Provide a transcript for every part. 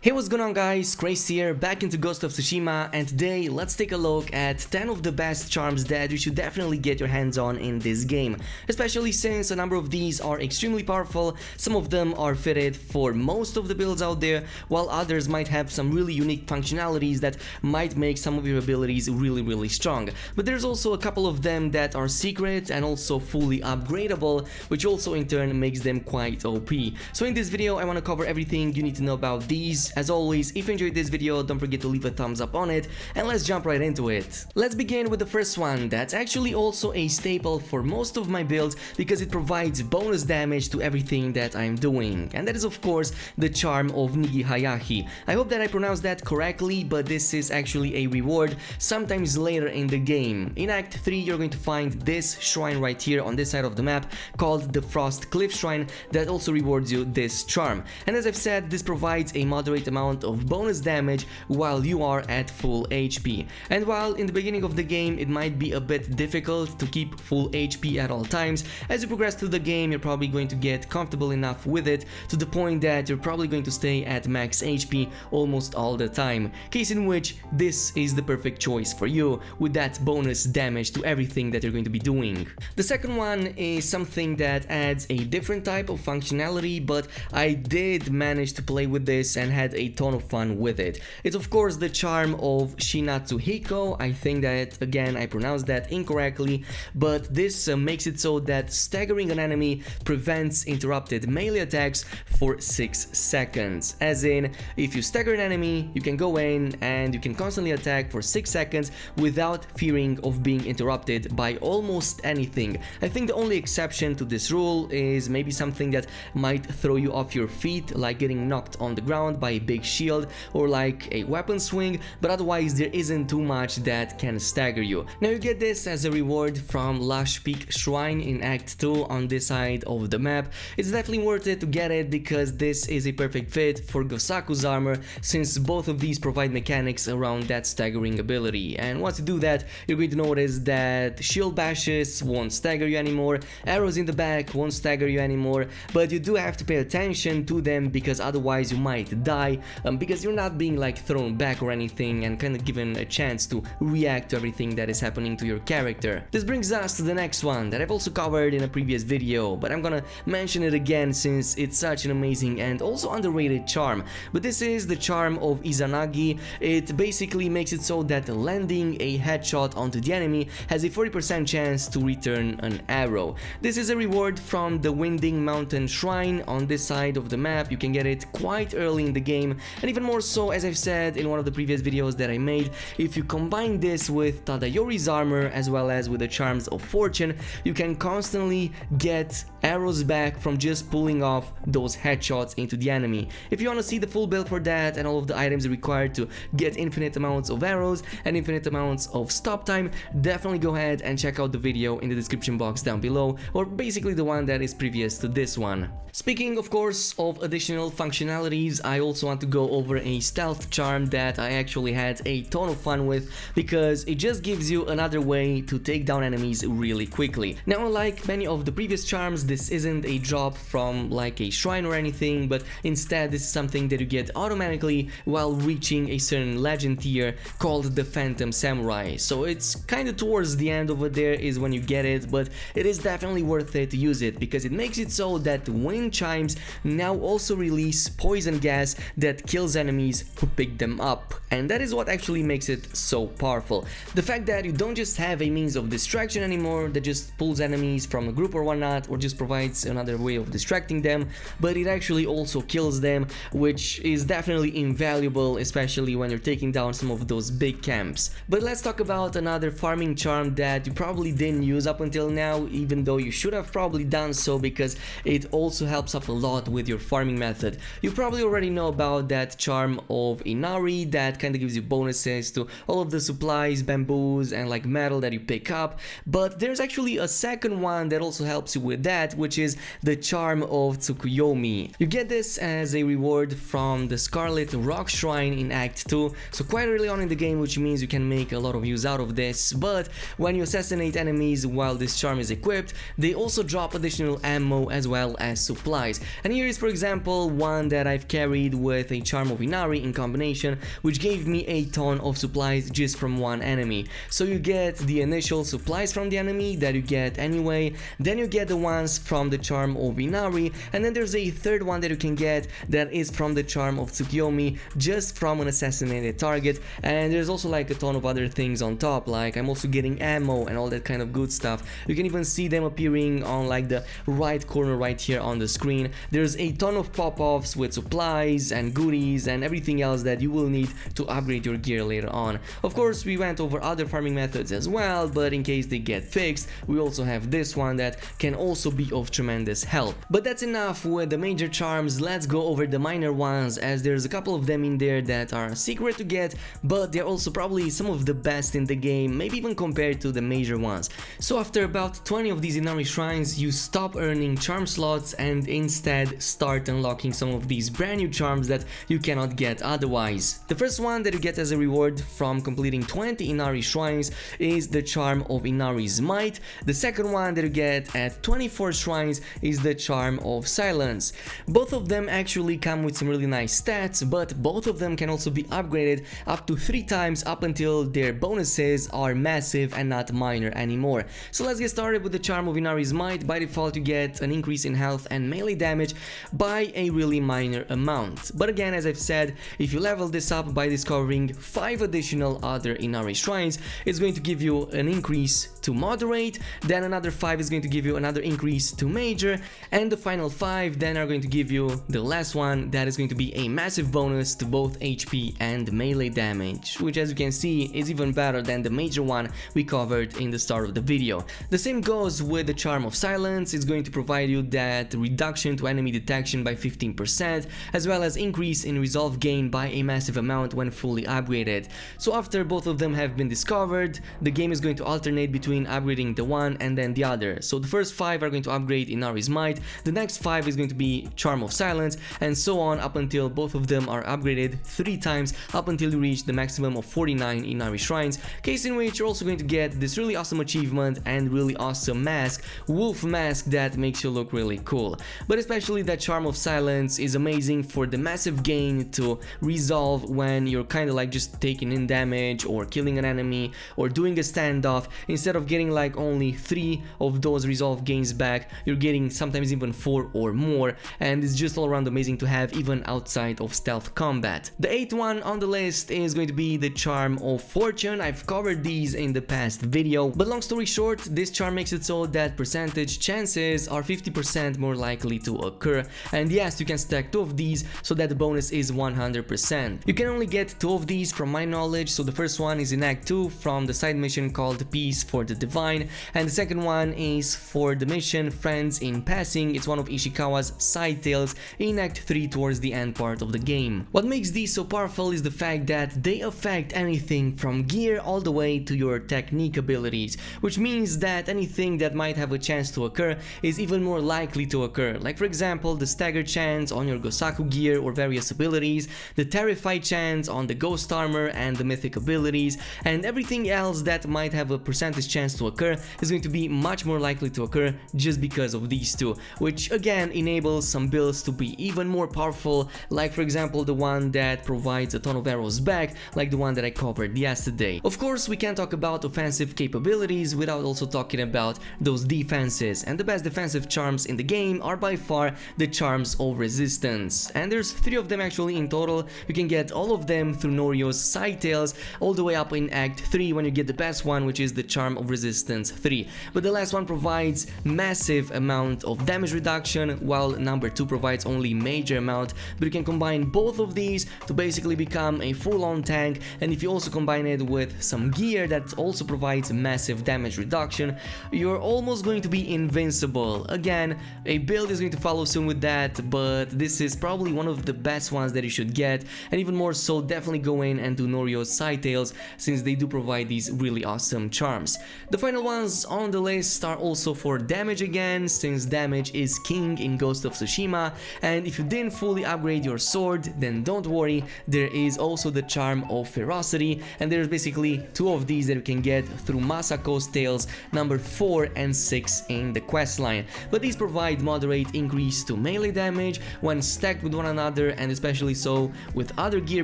Hey, what's going on guys, Khrase here, back into Ghost of Tsushima, and today let's take a look at 10 of the best charms that you should definitely get your hands on in this game, especially since a number of these are extremely powerful. Some of them are fitted for most of the builds out there, while others might have some really unique functionalities that might make some of your abilities really strong. But there's also a couple of them that are secret and also fully upgradable, which also in turn makes them quite OP. So in this video I want to cover everything you need to know about these. As always, if you enjoyed this video, don't forget to leave a thumbs up on it, and let's jump right into it. Let's begin with the first one. That's actually also a staple for most of my builds because it provides bonus damage to everything that I'm doing, and that is of course the charm of Nigi Hayahi. I hope that I pronounced that correctly, but this is actually a reward sometimes later in the game. In Act 3 you're going to find this shrine right here on this side of the map called the Frost Cliff Shrine that also rewards you this charm, and as I've said, this provides a moderate amount of bonus damage while you are at full HP. And while in the beginning of the game it might be a bit difficult to keep full HP at all times, as you progress through the game you're probably going to get comfortable enough with it to the point that you're probably going to stay at max HP almost all the time, case in which this is the perfect choice for you with that bonus damage to everything that you're going to be doing. The second one is something that adds a different type of functionality, but I did manage to play with this and had a ton of fun with it. It's of course the charm of Shinatsuhiko. I think that again I pronounced that incorrectly, but this makes it so that staggering an enemy prevents interrupted melee attacks for 6 seconds. As in, if you stagger an enemy, you can go in and you can constantly attack for 6 seconds without fearing of being interrupted by almost anything. I think the only exception to this rule is maybe something that might throw you off your feet, like getting knocked on the ground by a big shield or like a weapon swing, but otherwise there isn't too much that can stagger you. Now you get this as a reward from Lush Peak Shrine in Act 2 on this side of the map. It's definitely worth it to get it because this is a perfect fit for Gosaku's armor, since both of these provide mechanics around that staggering ability, and once you do that you're going to notice that shield bashes won't stagger you anymore, arrows in the back won't stagger you anymore, but you do have to pay attention to them because otherwise you might die, because you're not being like thrown back or anything and kind of given a chance to react to everything that is happening to your character. This brings us to the next one that I've also covered in a previous video, but I'm gonna mention it again since it's such an amazing and also underrated charm. But this is the charm of Izanagi. It basically makes it so that landing a headshot onto the enemy has a 40% chance to return an arrow. This is a reward from the Winding Mountain Shrine on this side of the map. You can get it quite early in the game, and even more so, as I've said in one of the previous videos that I made, if you combine this with Tadayori's armor as well as with the charms of fortune, you can constantly get arrows back from just pulling off those headshots into the enemy. If you want to see the full build for that and all of the items required to get infinite amounts of arrows and infinite amounts of stop time, definitely go ahead and check out the video in the description box down below, or basically the one that is previous to this one. Speaking of course of additional functionalities, I also want to go over a stealth charm that I actually had a ton of fun with because it just gives you another way to take down enemies really quickly. Now, unlike many of the previous charms, this isn't a drop from like a shrine or anything, but instead this is something that you get automatically while reaching a certain legend tier called the Phantom Samurai. So it's kind of towards the end over there is when you get it, but it is definitely worth it to use it because it makes it so that wind chimes now also release poison gas that kills enemies who pick them up, and that is what actually makes it so powerful. The fact that you don't just have a means of distraction anymore that just pulls enemies from a group or whatnot, or just provides another way of distracting them, but it actually also kills them, which is definitely invaluable, especially when you're taking down some of those big camps. But let's talk about another farming charm that you probably didn't use up until now, even though you should have probably done so because it also helps up a lot with your farming method. You probably already know about that charm of Inari that kind of gives you bonuses to all of the supplies, bamboos and like metal that you pick up, but there's actually a second one that also helps you with that, which is the charm of Tsukuyomi. You get this as a reward from the Scarlet Rock Shrine in Act 2, so quite early on in the game, which means you can make a lot of use out of this, but when you assassinate enemies while this charm is equipped, they also drop additional ammo as well as supplies. And here is for example one that I've carried with with a Charm of Inari in combination, which gave me a ton of supplies just from one enemy. So you get the initial supplies from the enemy that you get anyway, then you get the ones from the Charm of Inari, and then there's a third one that you can get that is from the Charm of Tsukuyomi, just from an assassinated target. And there's also like a ton of other things on top, like I'm also getting ammo and all that kind of good stuff. You can even see them appearing on like the right corner right here on the screen. There's a ton of pop-offs with supplies and goodies and everything else that you will need to upgrade your gear later on. Of course, we went over other farming methods as well, but in case they get fixed, we also have this one that can also be of tremendous help. But that's enough with the major charms. Let's go over the minor ones, as there's a couple of them in there that are secret to get, but they're also probably some of the best in the game, maybe even compared to the major ones. So after about 20 of these Inari shrines, you stop earning charm slots and instead start unlocking some of these brand new charms that you cannot get otherwise. The first one that you get as a reward from completing 20 Inari shrines is the Charm of Inari's Might. The second one that you get at 24 shrines is the Charm of Silence. Both of them actually come with some really nice stats, but both of them can also be upgraded up to 3 times up until their bonuses are massive and not minor anymore. So let's get started with the Charm of Inari's Might. By default, you get an increase in health and melee damage by a really minor amount. But again, as I've said, if you level this up by discovering 5 additional other Inari shrines, it's going to give you an increase to moderate, then another 5 is going to give you another increase to major, and the final 5 then are going to give you the last one that is going to be a massive bonus to both HP and melee damage, which as you can see is even better than the major one we covered in the start of the video. The same goes with the Charm of Silence. It's going to provide you that reduction to enemy detection by 15%, as well as increase in resolve gain by a massive amount when fully upgraded. So after both of them have been discovered, the game is going to alternate between upgrading the one and then the other. So the first 5 are going to upgrade Inari's Might, the next 5 is going to be Charm of Silence, and so on up until both of them are upgraded 3 times up until you reach the maximum of 49 Inari shrines, case in which you're also going to get this really awesome achievement and really awesome mask, wolf mask, that makes you look really cool. But especially that Charm of Silence is amazing for the massive gain to resolve when you're kind of like just taking in damage or killing an enemy or doing a standoff. Instead of getting like only 3 of those resolve gains back, you're getting sometimes even 4 or more, and it's just all around amazing to have even outside of stealth combat. The 8th one on the list is going to be the Charm of Fortune. I've covered these in the past video, but long story short, this charm makes it so that percentage chances are 50% more likely to occur, and yes, you can stack 2 of these so that the bonus is 100%. You can only get 2 of these from my knowledge, so the first one is in Act 2 from the side mission called Peace for the Divine, and the second one is for the mission Friends in Passing. It's one of Ishikawa's side tales in Act 3 towards the end part of the game. What makes these so powerful is the fact that they affect anything from gear all the way to your technique abilities, which means that anything that might have a chance to occur is even more likely to occur, like for example the stagger chance on your Gosaku gear or various abilities, the terrified chance on the ghost armor and the mythic abilities, and everything else that might have a percentage chance to occur is going to be much more likely to occur just because of these 2, which again enables some builds to be even more powerful, like for example the one that provides a ton of arrows back, like the one that I covered yesterday. Of course, we can't talk about offensive capabilities without also talking about those defenses, and the best defensive charms in the game are by far the Charms of Resistance, and there's 3 of them actually in total. You can get all of them through Norio's side tales all the way up in Act 3 when you get the best one, which is the Charm of Resistance 3, but the last one provides massive amount of damage reduction while number 2 provides only major amount, but you can combine both of these to basically become a full-on tank, and if you also combine it with some gear that also provides massive damage reduction, you're almost going to be invincible. Again, a build is going to follow soon with that, but this is probably one of the best ones that you should get, and even more so definitely go in and do Norio's side tales since they do provide these really awesome charms. The final ones on the list are also for damage again, since damage is king in Ghost of Tsushima, and if you didn't fully upgrade your sword, then don't worry, there is also the charm of ferocity, and there's basically two of these that you can get through Masako's Tales number 4 and 6 in the questline. But these provide moderate increase to melee damage when stacked with one another, and especially so with other gear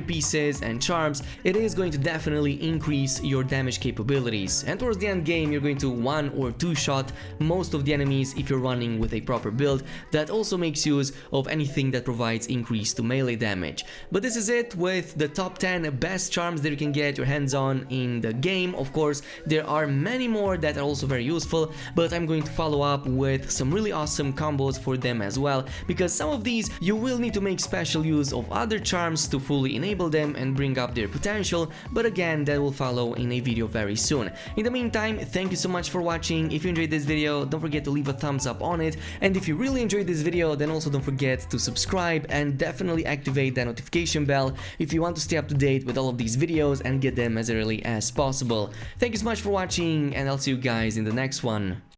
pieces and charms, it is going to definitely increase your damage capabilities. And towards the end game, you're going to 1 or 2 shot most of the enemies if you're running with a proper build that also makes use of anything that provides increase to melee damage. But this is it with the top 10 best charms that you can get your hands on in the game. Of course, there are many more that are also very useful, but I'm going to follow up with some really awesome combos for them as well, because some of these you will need to make special use of other charms to fully enable them and bring up their potential, but again, that will follow in a video very soon. In the meantime, thank you so much for watching. If you enjoyed this video, don't forget to leave a thumbs up on it, and if you really enjoyed this video, then also don't forget to subscribe and definitely activate that notification bell if you want to stay up to date with all of these videos and get them as early as possible. Thank you so much for watching, and I'll see you guys in the next one.